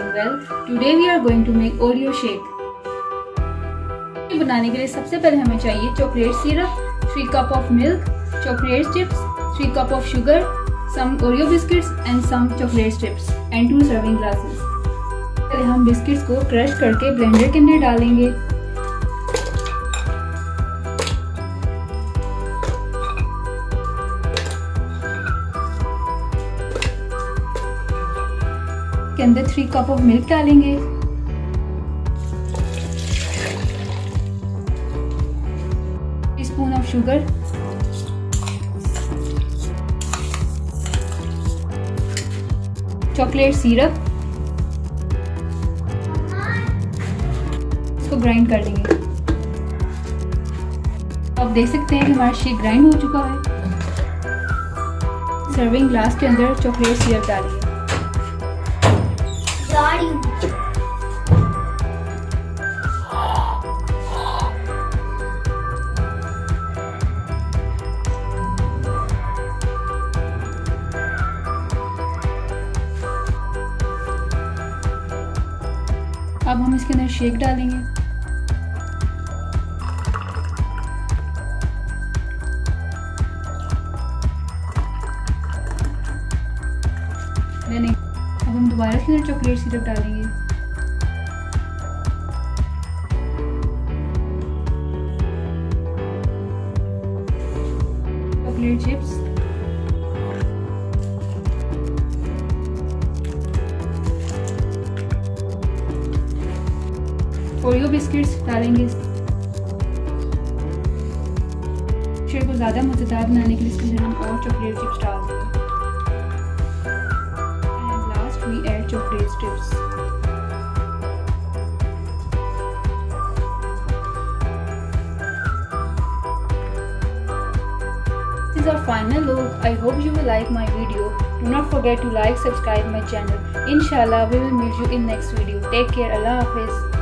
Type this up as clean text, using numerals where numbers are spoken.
doing well. Today we are going to make Oreo shake. ये बनाने के लिए सबसे पहले हमें चाहिए chocolate syrup, 3 cup of milk, chocolate chips, 3 cup of sugar, some Oreo biscuits and some chocolate strips and 2 serving glasses. पहले हम बिस्किट्स को क्रश करके ब्लेंडर के अंदर डालेंगे. के अंदर 3 कप ऑफ मिल्क डालेंगे. Teaspoon of sugar, chocolate syrup, इसको ग्राइंड कर लेंगे. आप देख सकते हैं कि हमारा शेक ग्राइंड हो चुका है. सर्विंग ग्लास के अंदर चॉकलेट सिरप डालिए. अब हम इसके अंदर शेक डालेंगे. अब हम दोबारा इसके अंदर चॉकलेट सिरप डालेंगे. चॉकलेट चिप्स, ओरियो बिस्किट्स डालेंगे. शेक को ज़्यादा मज़ेदार बनाने के लिए इसके अंदर हम और चॉकलेट चिप्स डाल देंगे. And last we add chocolate strips. This is our final look. I hope you will like my video. Do not forget to like, subscribe my channel. Inshallah, we will meet you in next video. Take care. Allah Hafiz.